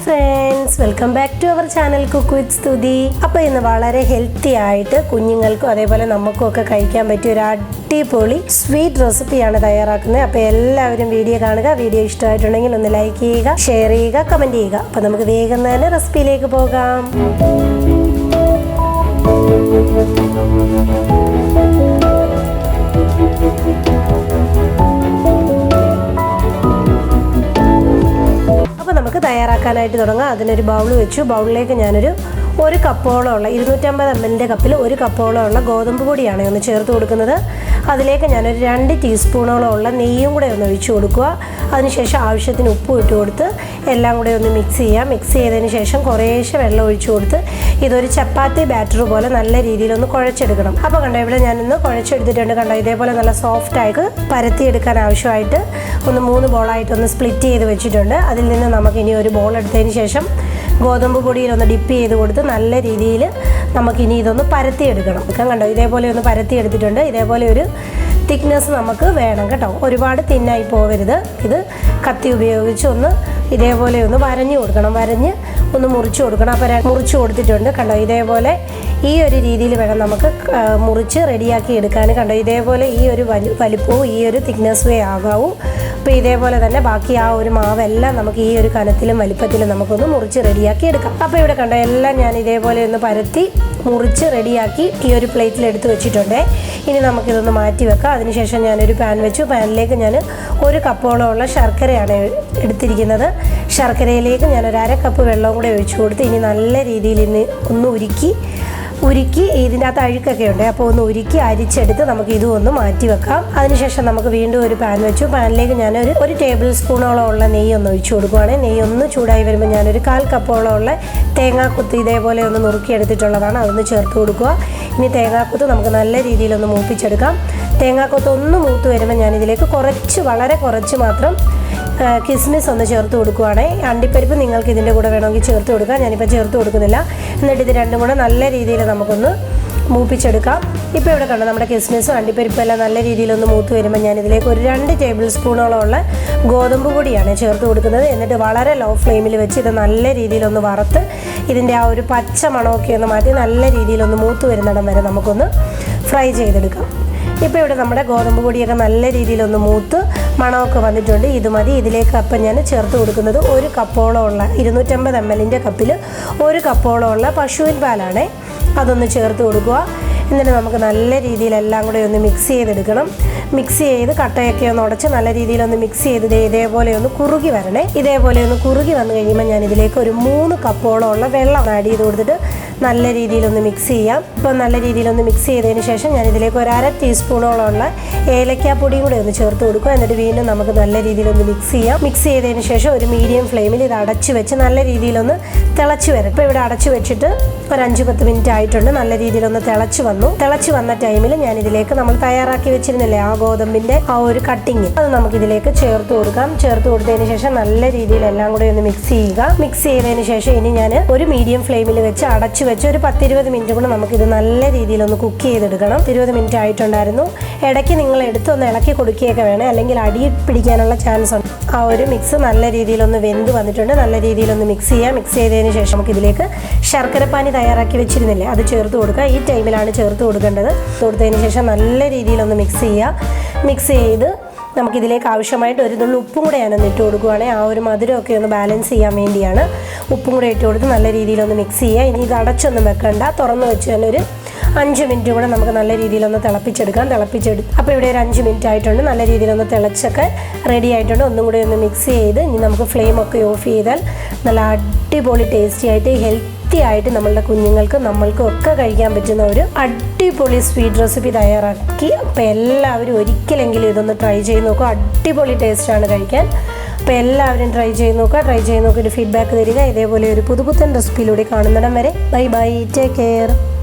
Friends, welcome back to our channel cook with Stuthi. അപ്പോൾ ഇന്ന് വളരെ ഹെൽത്തി ആയിട്ട് കുഞ്ഞുങ്ങൾക്കും അതേപോലെ നമുക്കും ഒക്കെ കഴിക്കാൻ പറ്റിയ ഒരു അടിപൊളി സ്വീറ്റ് റെസിപ്പിയാണ് തയ്യാറാക്കുന്നത്. അപ്പോൾ എല്ലാവരും വീഡിയോ കാണുക. വീഡിയോ ഇഷ്ടമായിട്ടുണ്ടെങ്കിൽ ഒന്ന് ലൈക്ക് ചെയ്യുക, ഷെയർ ചെയ്യുക, കമൻറ്റ് ചെയ്യുക. അപ്പോൾ നമുക്ക് വേഗം തന്നെ റെസിപ്പിയിലേക്ക് പോകാം. അപ്പോൾ നമുക്ക് തയ്യാറാക്കാനായിട്ട് തുടങ്ങാം. അതിനൊരു ബൗൾ വെച്ചു. ബൗളിലേക്ക് ഞാനൊരു കപ്പോളമുള്ള 250 ml കപ്പിൽ 1 കപ്പോളമുള്ള ഗോതമ്പ് പൊടിയാണ് ഒന്ന് ചേർത്ത് കൊടുക്കുന്നത്. അതിലേക്ക് ഞാനൊരു 2 ടീസ്പൂണോളമുള്ള നെയ്യും കൂടെ ഒന്ന് ഒഴിച്ചു കൊടുക്കുക. അതിനുശേഷം ആവശ്യത്തിന് ഉപ്പും ഇട്ട് കൊടുത്ത് എല്ലാം കൂടെ ഒന്ന് മിക്സ് ചെയ്യുക. മിക്സ് ചെയ്തതിന് ശേഷം കുറേശ്ശെ വെള്ളം ഒഴിച്ചു കൊടുത്ത് ഇതൊരു ചപ്പാത്തി ബാറ്റർ പോലെ നല്ല രീതിയിലൊന്ന് കുഴച്ചെടുക്കണം. അപ്പോൾ കണ്ടോ, ഇവിടെ ഞാനൊന്ന് കുഴച്ചെടുത്തിട്ടുണ്ട്. കണ്ടോ, ഇതേപോലെ നല്ല സോഫ്റ്റായിട്ട് പരത്തിയെടുക്കാൻ ആവശ്യമായിട്ട് 3 ബോളായിട്ടൊന്ന് സ്പ്ലിറ്റ് ചെയ്ത് വെച്ചിട്ടുണ്ട്. അതിൽ നിന്ന് നമുക്കിനി ഒരു ബോൾ എടുത്തതിന് ശേഷം ഗോതമ്പ് പൊടിയിലൊന്ന് ഡിപ്പ് ചെയ്ത് കൊടുത്ത് നല്ല രീതിയിൽ നമുക്കിനി ഇതൊന്ന് പരത്തിയെടുക്കണം. കണ്ടോ, ഇതേപോലെ ഒന്ന് പരത്തിയെടുത്തിട്ടുണ്ട്. ഇതേപോലെ ഒരു തിക്നെസ് നമുക്ക് വേണം കേട്ടോ, ഒരുപാട് തിന്നായി പോകരുത്. ഇത് കത്തി ഉപയോഗിച്ച് ഇതേപോലെ ഒന്ന് വരഞ്ഞു കൊടുക്കണം. വരഞ്ഞ് ഒന്ന് മുറിച്ച് കൊടുക്കണം. അപ്പോൾ മുറിച്ച് കൊടുത്തിട്ടുണ്ട്. കണ്ടോ, ഇതേപോലെ ഈ ഒരു രീതിയിൽ വേണം നമുക്ക് മുറിച്ച് റെഡിയാക്കി എടുക്കാൻ. കണ്ടോ, ഇതേപോലെ ഈ ഒരു വലിപ്പവും ഈ ഒരു തിക്നെസ്സേ ആകാവൂ. അപ്പോൾ ഇതേപോലെ തന്നെ ബാക്കി ആ ഒരു മാവെല്ലാം നമുക്ക് ഈ ഒരു കനത്തിലും വലിപ്പത്തിലും നമുക്കൊന്ന് മുറിച്ച് റെഡിയാക്കി എടുക്കാം. അപ്പോൾ ഇവിടെ കണ്ടോ, എല്ലാം ഞാൻ ഇതേപോലെ ഒന്ന് പരത്തി മുറിച്ച് റെഡിയാക്കി ഈ ഒരു പ്ലേറ്റിൽ എടുത്ത് വെച്ചിട്ടുണ്ട്. ഇനി നമുക്കിതൊന്ന് മാറ്റി വെക്കാം. അതിനുശേഷം ഞാനൊരു പാൻ വെച്ചു. പാനിലേക്ക് ഞാൻ 1 കപ്പോളമുള്ള ശർക്കരയാണ് എടുത്തിരിക്കുന്നത്. ശർക്കരയിലേക്ക് ഞാനൊരു 1/2 കപ്പ് വെള്ളം കൂടെ ഒഴിച്ചു കൊടുത്ത് ഇനി നല്ല രീതിയിൽ ഒന്ന് ഉരുക്കി ഇതിൻ്റെ അകത്ത് അഴുക്കൊക്കെ ഉണ്ട്. അപ്പോൾ ഒന്ന് ഉരുക്കി അരിച്ചെടുത്ത് നമുക്ക് ഇതും ഒന്ന് മാറ്റി വെക്കാം. അതിനുശേഷം നമുക്ക് വീണ്ടും ഒരു പാൻ വെച്ചു. പാനിലേക്ക് ഞാനൊരു ടേബിൾ സ്പൂണോളം ഉള്ള നെയ്യ് ഒന്ന് ഒഴിച്ചു കൊടുക്കുവാണ്. നെയ്യ് ഒന്ന് ചൂടായി വരുമ്പോൾ ഞാനൊരു 1/4 കപ്പോളം ഉള്ള തേങ്ങാക്കുത്ത് ഇതേപോലെ ഒന്ന് നുറുക്കിയെടുത്തിട്ടുള്ളതാണ്, അതൊന്ന് ചേർത്ത് കൊടുക്കുക. ഇനി തേങ്ങാക്കുത്ത് നമുക്ക് നല്ല രീതിയിലൊന്ന് മൂപ്പിച്ചെടുക്കാം. തേങ്ങാക്കുത്ത് ഒന്ന് മൂത്ത് വരുമ്പോൾ ഞാനിതിലേക്ക് വളരെ കുറച്ച് മാത്രം കിസ്മിസ് ഒന്ന് ചേർത്ത് കൊടുക്കുവാണ്. അണ്ടിപ്പരിപ്പ് നിങ്ങൾക്ക് ഇതിൻ്റെ കൂടെ വേണമെങ്കിൽ ചേർത്ത് കൊടുക്കാം. ഞാനിപ്പോൾ ചേർത്ത് കൊടുക്കുന്നില്ല. എന്നിട്ട് ഇത് രണ്ടും കൂടെ നല്ല രീതിയിൽ നമുക്കൊന്ന് മൂപ്പിച്ചെടുക്കാം. ഇപ്പോൾ ഇവിടെ കണ്ടോ, നമ്മുടെ കിസ്മിസും അണ്ടിപ്പരിപ്പും എല്ലാം നല്ല രീതിയിലൊന്ന് മൂത്ത് വരുമ്പോൾ ഞാനിതിലേക്ക് ഒരു 2 ടേബിൾ സ്പൂണോളം ഉള്ള ഗോതമ്പ് പൊടിയാണ് ചേർത്ത് കൊടുക്കുന്നത്. എന്നിട്ട് വളരെ ലോ ഫ്ലെയിമിൽ വെച്ച് ഇത് നല്ല രീതിയിലൊന്ന് വറുത്ത് ഇതിൻ്റെ ആ ഒരു പച്ച മണമൊക്കെ ഒന്ന് മാറ്റി നല്ല രീതിയിലൊന്ന് മൂത്ത് വരുന്നിടം വരെ നമുക്കൊന്ന് ഫ്രൈ ചെയ്തെടുക്കാം. ഇപ്പോൾ ഇവിടെ നമ്മുടെ ഗോതമ്പ് പൊടിയൊക്കെ നല്ല രീതിയിലൊന്ന് മൂത്ത് മണമൊക്കെ വന്നിട്ടുണ്ട്. ഇത് മതി. ഇതിലേക്ക് അപ്പം ഞാൻ ചേർത്ത് കൊടുക്കുന്നത് 1 കപ്പോളം ഉള്ള 250 ml കപ്പിൽ 1 കപ്പോളം ഉള്ള പശുവിൻ പാലാണ്. അതൊന്ന് ചേർത്ത് കൊടുക്കുക. എന്നിട്ട് നമുക്ക് നല്ല രീതിയിൽ എല്ലാം കൂടെ ഒന്ന് മിക്സ് ചെയ്തെടുക്കണം. മിക്സ് ചെയ്ത് കട്ടയൊക്കെ ഒന്ന് ഉടച്ച് നല്ല രീതിയിലൊന്ന് മിക്സ് ചെയ്ത് ഇതേപോലെ ഒന്ന് കുറുകി വരണേ. ഇതേപോലെ ഒന്ന് കുറുകി വന്നു കഴിയുമ്പോൾ ഞാൻ ഇതിലേക്ക് ഒരു 3 കപ്പോളം ഉള്ള വെള്ളം ആഡ് ചെയ്ത് കൊടുത്തിട്ട് നല്ല രീതിയിലൊന്ന് മിക്സ് ചെയ്യാം. ഇപ്പം നല്ല രീതിയിലൊന്ന് മിക്സ് ചെയ്തതിന് ശേഷം ഞാൻ ഇതിലേക്ക് 1/2 ടീസ്പൂണോളം ഉള്ള ഏലക്കാപ്പൊടിയും കൂടെ ഒന്ന് ചേർത്ത് കൊടുക്കുക. എന്നിട്ട് വീണ്ടും നമുക്ക് നല്ല രീതിയിലൊന്ന് മിക്സ് ചെയ്യാം. മിക്സ് ചെയ്തതിന് ശേഷം ഒരു മീഡിയം ഫ്ലെയിമിൽ ഇത് അടച്ച് വെച്ച് നല്ല രീതിയിലൊന്ന് തിളച്ച് വരും. ഇപ്പോൾ ഇവിടെ അടച്ച് വെച്ചിട്ട് ഒരു 5-10 മിനിറ്റ് ആയിട്ടുണ്ട്. നല്ല രീതിയിലൊന്ന് തിളച്ച് വന്ന ടൈമിൽ ഞാൻ ഇതിലേക്ക് നമ്മൾ തയ്യാറാക്കി വെച്ചിരുന്നില്ലേ ആ ഗോതമ്പിൻ്റെ ആ ഒരു കട്ടിങ്, അത് നമുക്കിതിലേക്ക് ചേർത്ത് കൊടുക്കാം. ചേർത്ത് കൊടുത്തതിന് ശേഷം നല്ല രീതിയിൽ എല്ലാം കൂടെ ഒന്ന് മിക്സ് ചെയ്യുക. മിക്സ് ചെയ്തതിന് ശേഷം ഇനി ഞാൻ ഒരു മീഡിയം ഫ്ലെയിമിൽ വെച്ച് അടച്ച് വെച്ച് ഒരു 10-20 മിനിറ്റ് കൂടെ നമുക്കിത് നല്ല രീതിയിലൊന്ന് കുക്ക് ചെയ്തെടുക്കണം. 20 മിനിറ്റ് ആയിട്ടുണ്ടായിരുന്നു. ഇടയ്ക്ക് നിങ്ങൾ എടുത്തൊന്ന് ഇളക്കി കൊടുക്കുകയൊക്കെ വേണം, അല്ലെങ്കിൽ അടി പിടിക്കാനുള്ള ചാൻസ് ഉണ്ട്. ആ ഒരു മിക്സ് നല്ല രീതിയിലൊന്ന് വെന്ത് വന്നിട്ടുണ്ട്. നല്ല രീതിയിലൊന്ന് മിക്സ് ചെയ്യാം. മിക്സ് ചെയ്തതിന് ശേഷം നമുക്കിതിലേക്ക് ശർക്കരപ്പാനി തയ്യാറാക്കി വെച്ചിരുന്നില്ലേ അത് ചേർത്ത് കൊടുക്കുക. ഈ ടൈമിലാണ് ചേർത്ത് കൊടുക്കേണ്ടത്. കൊടുത്തതിന് ശേഷം നല്ല രീതിയിലൊന്ന് മിക്സ് ചെയ്യുക. മിക്സ് ചെയ്ത് നമുക്കിതിലേക്ക് ആവശ്യമായിട്ട് ഒരു തുള്ളി ഉപ്പും കൂടെ ഞാനൊന്ന് ഇട്ട് കൊടുക്കുകയാണെങ്കിൽ ആ ഒരു മധുരമൊക്കെ ഒന്ന് ബാലൻസ് ചെയ്യാൻ വേണ്ടിയാണ്. ഉപ്പും കൂടെ ഇട്ട് കൊടുത്ത് നല്ല രീതിയിലൊന്ന് മിക്സ് ചെയ്യുക. ഇനി ഇത് അടച്ചൊന്നും വെക്കണ്ട, തുറന്ന് വെച്ച് തന്നെ ഒരു 5 മിനിറ്റ് കൂടെ നമുക്ക് നല്ല രീതിയിലൊന്ന് തിളപ്പിച്ചെടുക്കാം. അപ്പോൾ ഇവിടെ ഒരു 5 മിനിറ്റ് ആയിട്ടുണ്ട്. നല്ല രീതിയിലൊന്ന് തിളച്ചൊക്കെ റെഡി ആയിട്ടുണ്ട്. ഒന്നും കൂടെ ഒന്ന് മിക്സ് ചെയ്ത് ഇനി നമുക്ക് ഫ്ലെയിമൊക്കെ ഓഫ് ചെയ്താൽ നല്ല അടിപൊളി ടേസ്റ്റി ആയിട്ട് ഹെൽത്തി ആയിട്ട് നമ്മളുടെ കുഞ്ഞുങ്ങൾക്കും നമ്മൾക്കും ഒക്കെ കഴിക്കാൻ പറ്റുന്ന ഒരു അടിപൊളി സ്വീറ്റ് റെസിപ്പി തയ്യാറാക്കി. അപ്പോൾ എല്ലാവരും ഒരിക്കലെങ്കിലും ഇതൊന്ന് ട്രൈ ചെയ്ത് നോക്കുക. അടിപൊളി ടേസ്റ്റാണ് കഴിക്കാൻ. അപ്പോൾ എല്ലാവരും ട്രൈ ചെയ്ത് നോക്കിയിട്ട് ഫീഡ്ബാക്ക് തരിക. ഇതേപോലെ ഒരു പുതുപുത്തൻ റെസിപ്പിയിലൂടെ കാണുന്നിടം വരെ ബൈ ബൈ, ടേക്ക് കെയർ.